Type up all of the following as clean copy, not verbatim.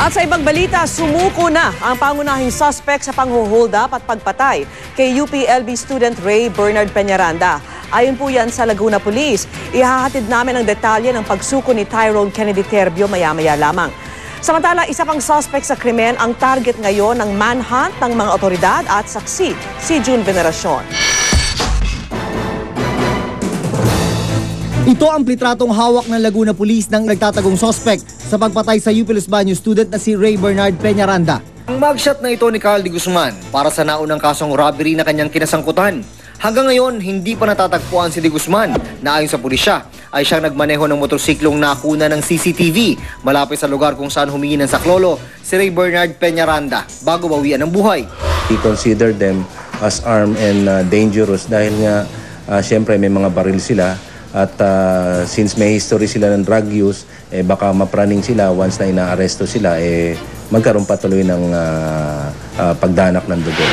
At sa ibang balita, sumuko na ang pangunahing suspect sa pang-hold up at pagpatay kay UPLB student Ray Bernard Peñaranda. Ayon po yan sa Laguna Police, ihahatid namin ang detalye ng pagsuko ni Tyrone Kennedy Terbio maya-maya lamang. Samantala, isa pang suspect sa krimen ang target ngayon ng manhunt ng mga otoridad at saksi, si June Veneracion. Ito ang plitratong hawak ng Laguna Police ng nagtatagong suspect sa pagpatay sa UP Los Baños student na si Ray Bernard Peñaranda. Ang mugshot na ito ni Carl de Guzman para sa naunang kasong robbery na kanyang kinasangkutan. Hanggang ngayon, hindi pa natatagpuan si de Guzman na ayon sa pulisya ay siyang nagmaneho ng motorsiklong nakuna ng CCTV malapit sa lugar kung saan humingi ng saklolo si Ray Bernard Peñaranda bago bawian ng buhay. We consider them as armed and dangerous dahil nga siyempre may mga baril sila. At since may history sila ng drug use, baka mapraning sila once na inaaresto sila, magkaroon patuloy ng pagdanak ng dugo.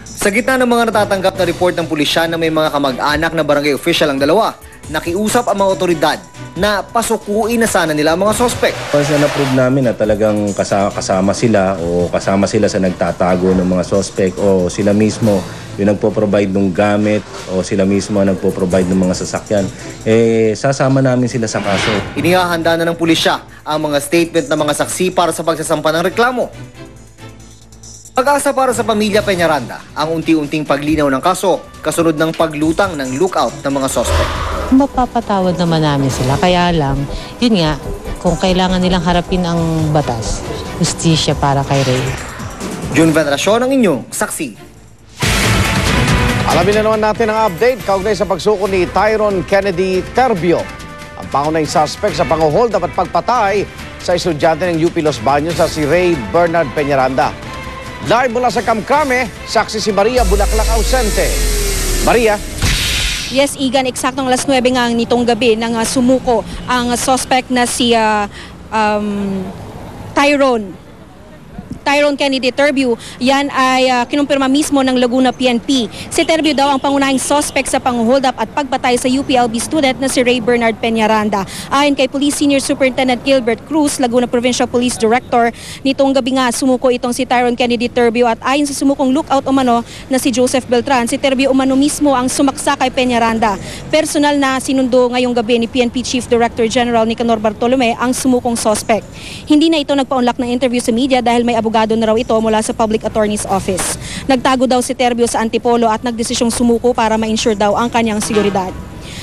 Sa gitna ng mga natatanggap na report ng pulisya na may mga kamag-anak na barangay official ang dalawa, nakiusap ang mga otoridad na pasukuin na sana nila ang mga sospek. Once na na-prove namin na talagang kasama sila o kasama sila sa nagtatago ng mga sospek o sila mismo yung nagpo-provide ng gamit o sila mismo ang nagpo-provide ng mga sasakyan, sasama namin sila sa kaso. Inihahanda na ng pulisya ang mga statement ng mga saksi para sa pagsasampa ng reklamo. Pag-asa para sa pamilya Peñaranda ang unti-unting paglinaw ng kaso kasunod ng paglutang ng lookout ng mga sospek. Mapapatawad naman namin sila, kaya lang, yun nga, kung kailangan nilang harapin ang batas, justisya para kay Ray. June Veneracion ang inyong saksi. Alamin na naman natin ang update kaugnay sa pagsuko ni Tyrone Kennedy Terbio, ang pangunahing suspect sa pang-hold up at pagpatay sa estudyante ng UP Los Baños na si Ray Bernard Peñaranda. Live mula sa Kamkrame, saksi si Maria Bulaklak Ausente. Maria. Yes, Igan, eksaktong alas 9 nga nitong gabi nang sumuko ang suspect na si Tyrone Kennedy Terbio. Yan ay kinumpirma mismo ng Laguna PNP. Si Terbio daw ang pangunahing suspect sa pang-hold up at pagpatay sa UPLB student na si Ray Bernard Peñaranda. Ayon kay Police Senior Superintendent Gilbert Cruz, Laguna Provincial Police Director, nitong gabi nga sumuko itong si Tyrone Kennedy Terbio at ayon sa sumukong lookout umano na si Joseph Beltran, si Terbio umano mismo ang sumaksa kay Peñaranda. Personal na sinundo ngayong gabi ni PNP Chief Director General Nicanor Bartolome ang sumukong suspect. Hindi na ito nagpaunlak ng interview sa media dahil may abogado na raw ito mula sa Public Attorney's Office. Nagtago daw si Terbio sa Antipolo at nagdesisyong sumuko para ma-ensure daw ang kanyang seguridad.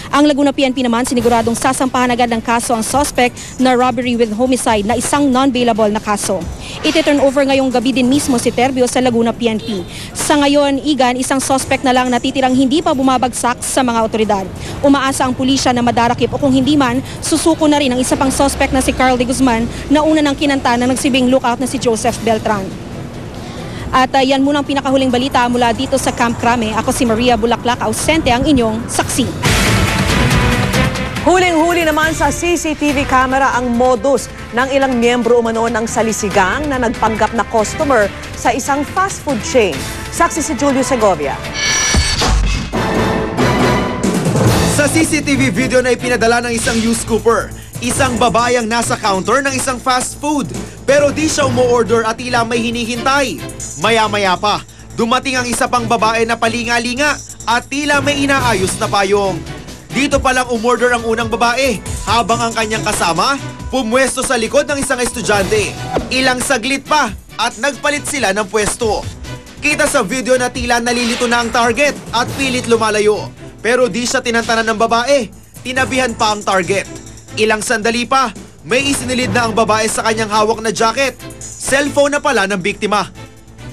Ang Laguna PNP naman siniguradong sasampahan agad ng kaso ang suspect na robbery with homicide na isang non-bailable na kaso. Iti-turn over ngayong gabi din mismo si Terbio sa Laguna PNP. Sa ngayon, Igan, isang suspect na lang natitirang hindi pa bumabagsak sa mga otoridad. Umaasa ang pulisya na madarakip o kung hindi man, susuko na rin ang isa pang suspect na si Carl de Guzman na una ng kinanta na nagsibing lookout na si Joseph Beltran. At yan muna ang pinakahuling balita mula dito sa Camp Crame. Ako si Maria Bulaklak Ausente, ang inyong saksi. Huling-huli naman sa CCTV camera ang modus ng ilang miyembro umano ng salisigang na nagpanggap na customer sa isang fast food chain. Saksi si Julio Segovia. Sa CCTV video na ipinadala ng isang news scooper, isang babayang nasa counter ng isang fast food. Pero di siya umu-order at tila may hinihintay. Maya-maya pa, dumating ang isa pang babae na palinga-linga at tila may inaayos na payong. Dito palang umorder ang unang babae habang ang kanyang kasama pumwesto sa likod ng isang estudyante. Ilang saglit pa at nagpalit sila ng pwesto. Kita sa video na tila nalilito na ang target at pilit lumalayo. Pero di siya tinantanan ng babae, tinabihan pa ang target. Ilang sandali pa, may isinilid na ang babae sa kanyang hawak na jacket. Cellphone na pala ng biktima.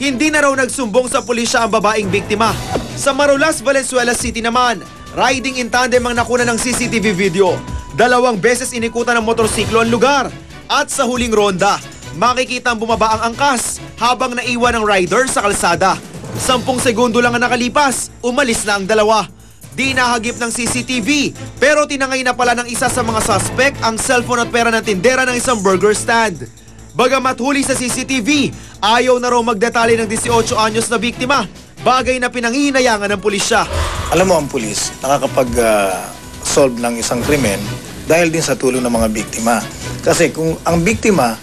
Hindi na raw nagsumbong sa pulisya ang babaeng biktima. Sa Marulas, Valenzuela City naman, riding in tandem ang nakuna ng CCTV video. 2 beses inikutan ng motorsiklo ang lugar. At sa huling ronda, makikita ang bumaba ang angkas habang naiwan ang rider sa kalsada. 10 segundo lang ang nakalipas, umalis na ang dalawa. Di nahagip ng CCTV, pero tinangay na pala ng isa sa mga suspect ang cellphone at pera ng tindera ng isang burger stand. Bagamat huli sa CCTV, ayaw na raw magdetalye ng 18 anyos na biktima. Bagay na pinangihinayangan ng pulisya. Alam mo, ang pulis nakakapag-solve ng isang krimen dahil din sa tulong ng mga biktima. Kasi kung ang biktima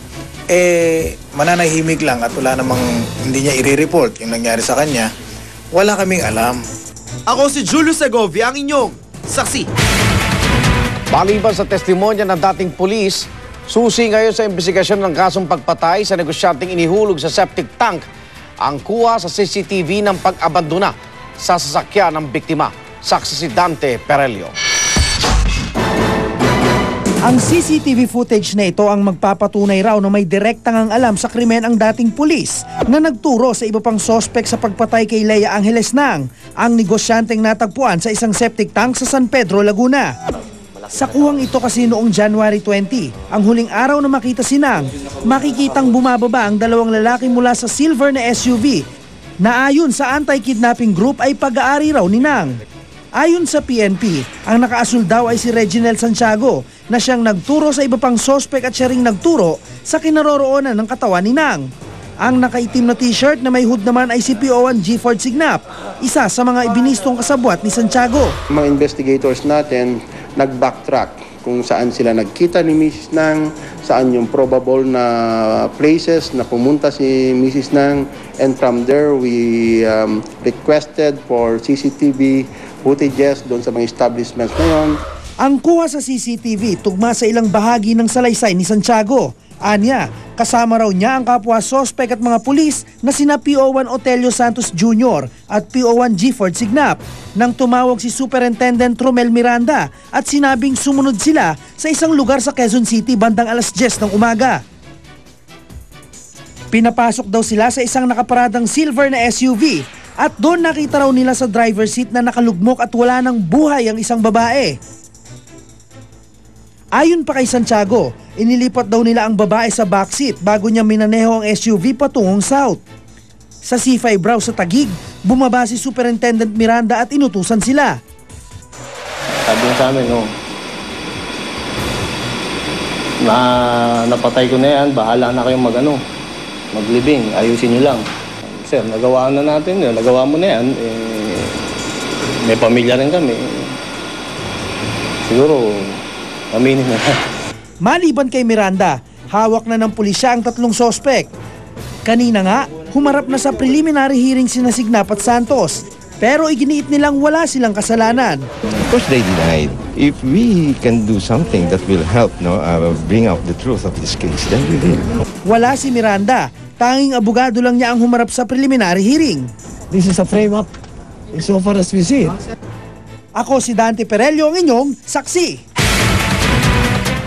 mananahimik lang at wala namang hindi niya i-report yung nangyari sa kanya, wala kaming alam. Ako si Julio Segovia, ang inyong saksi. Maliban sa testimonya ng dating pulis, susi ngayon sa investigasyon ng kasong pagpatay sa negosyanteng inihulog sa septic tank ang kuha sa CCTV ng pag-abandona sa sasakyan ng biktima. Saksi si Dante Perelio. Ang CCTV footage na ito ang magpapatunay raw na may direktang ang alam sa krimen ang dating pulis na nagturo sa iba pang sospek sa pagpatay kay Lea Angeles Nang, ang negosyanteng natagpuan sa isang septic tank sa San Pedro, Laguna. Sa kuhang ito kasi noong January 20, ang huling araw na makita si Nang, makikitang bumababa ang dalawang lalaki mula sa silver na SUV na ayon sa anti-kidnapping group ay pag-aari raw ni Nang. Ayon sa PNP, ang nakaasul daw ay si Reginald Santiago na siyang nagturo sa iba pang sospek at siya ring nagturo sa kinaroroonan ng katawan ni Nang. Ang nakaitim na t-shirt na may hood naman ay si PO1 Gifford Signap, isa sa mga ibinistong kasabwat ni Santiago. Mga investigators natin nag-backtrack kung saan sila nagkita ni Mrs. Nang, saan yung probable na places na pumunta si Mrs. Nang, and from there we requested for CCTV footages doon sa mga establishments na yon. Ang kuha sa CCTV tugma sa ilang bahagi ng salaysay ni Santiago. Anya, kasama raw niya ang kapwa sospek at mga pulis na sina PO1 Otelio Santos Jr. at PO1 Gifford Signap nang tumawag si Superintendent Romel Miranda at sinabing sumunod sila sa isang lugar sa Quezon City bandang alas 10 ng umaga. Pinapasok daw sila sa isang nakaparadang silver na SUV at doon nakita raw nila sa driver seat na nakalugmok at wala ng buhay ang isang babae. Ayon pa kay Santiago, inilipat daw nila ang babae sa backseat bago niya minaneho ang SUV patungong south. Sa C5 raw sa Taguig, bumaba si Superintendent Miranda at inutusan sila. Sabi niya sa amin, napatay ko na yan, bahala na kayong maglibing, ayusin niyo lang. Sir, nagawa na natin yun, nagawa mo na yan, may pamilya rin kami. Siguro, aminin na. Maliban kay Miranda, hawak na ng pulisya ang tatlong sospek. Kanina nga, humarap na sa preliminary hearing sina Signap at Santos. Pero iginiit nilang wala silang kasalanan. Of course they denied. If we can do something that will help bring out the truth of this case, then we will. Wala si Miranda. Tanging abogado lang niya ang humarap sa preliminary hearing. This is a frame-up so far as we see it. Ako si Dante Perelio, ang inyong saksi.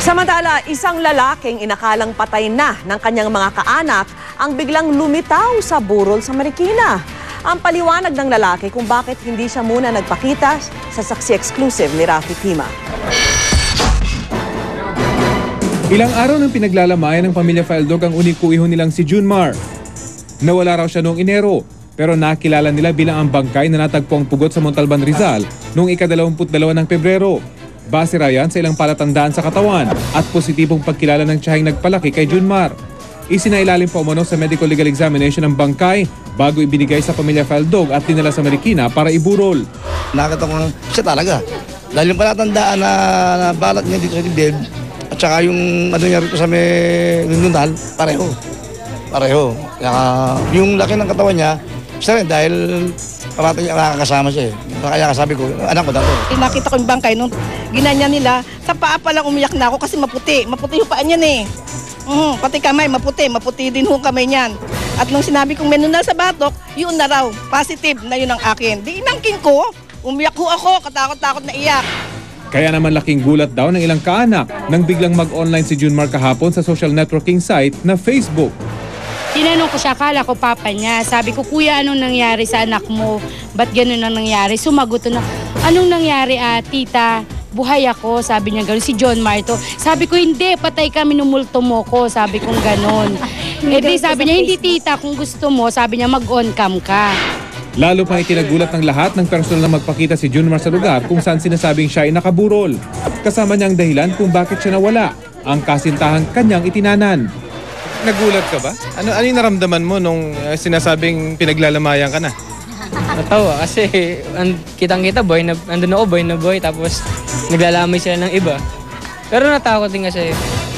Samantala, isang lalaking inakalang patay na ng kanyang mga kaanak ang biglang lumitaw sa burol sa Marikina. Ang paliwanag ng lalaki kung bakit hindi siya muna nagpakita sa saksi exclusive ni Rafi Tima. Ilang araw nang pinaglalamayan ng pamilya Faldog ang unikuiho nilang si Junmar. Nawala raw siya noong Enero, pero nakilala nila bilang ang bangkay na natagpuang pugot sa Montalban, Rizal noong ika-22 ng Pebrero. Base raw yan sa ilang palatandaan sa katawan at positibong pagkilala ng tiyahing nagpalaki kay Junmar. Isinailalim pa umano sa medical legal examination ng bangkay bago ibinigay sa pamilya Faldog at dinala sa Marikina para iburol. Nakita ko siya talaga. Dahil yung palatandaan na balat niya dito sa dibdib at saka yung niya rito sa may nunal, pareho. Kaya yung laki ng katawan niya, isa rin dahil parati niya nakakasama siya eh. Kaya sabi ko, anak ko dato. Nakita ko yung bangkay nung ginanya nila, sa paa pa lang umiyak na ako kasi maputi. Maputi yung paa niyan eh. Pati kamay, maputi din yung kamay niyan. At nung sinabi kong menunal sa batok, yun na raw, positive na yun ang akin. Di inangkin ko, umiyak ho ako, katakot-takot na iyak. Kaya naman laking gulat daw ng ilang kaanak nang biglang mag-online si Junmar kahapon sa social networking site na Facebook. Tinanong ko siya, akala ko papa niya. Sabi ko, kuya, anong nangyari sa anak mo? Ba't ganun ang nangyari? Sumagot na, anong nangyari tita? Buhay ako, sabi niya gano'n. Si John Marto. Sabi ko, hindi, patay ka, minumulto mo ko. Sabi kong gano'n. Di sabi niya, hindi tita, kung gusto mo, sabi niya, mag-on cam ka. Lalo pang ikinagulat ng lahat ng personal na magpakita si Junmar sa lugar kung saan sinasabing siya ay nakaburol. Kasama niya ang dahilan kung bakit siya nawala, ang kasintahang kanyang itinanan. Nagulat ka ba? Ano yung naramdaman mo nung sinasabing pinaglalamayan ka na? Natawa kasi kitang-kita andun ako boy na boy tapos naglalamay sila ng iba. Pero natakot din kasi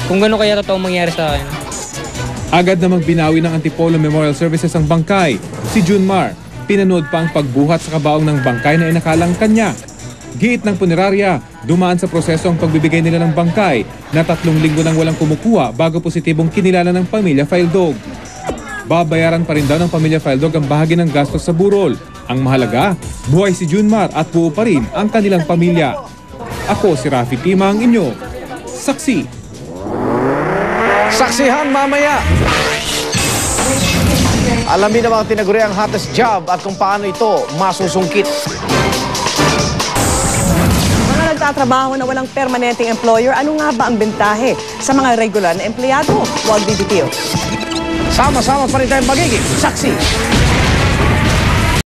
kung gano'n kaya totoo mangyari sa akin. Agad namang binawi ng Antipolo Memorial Services ang bangkay. Si Junmar, pinanood pa ang pagbuhat sa kabaong ng bangkay na inakalang kanya. Giit ng punerarya, dumaan sa proseso ang pagbibigay nila ng bangkay na 3 linggo nang walang kumukuha bago positibong kinilala ng pamilya Faildog. Babayaran pa rin daw ng pamilya Faildog ang bahagi ng gastos sa burol. Ang mahalaga, buhay si Junmar at buo pa rin ang kanilang pamilya. Ako si Rafi Tima, ang inyo saksi. Saksihan mamaya. Alamin na mga tinaguriang hottest job at kung paano ito masusungkit. Mga nagtatrabaho na walang permanenteng employer, ano nga ba ang bentahe sa mga regular na empleyado? Huwag bibitiw. Sama-sama pa rin tayong magiging saksi.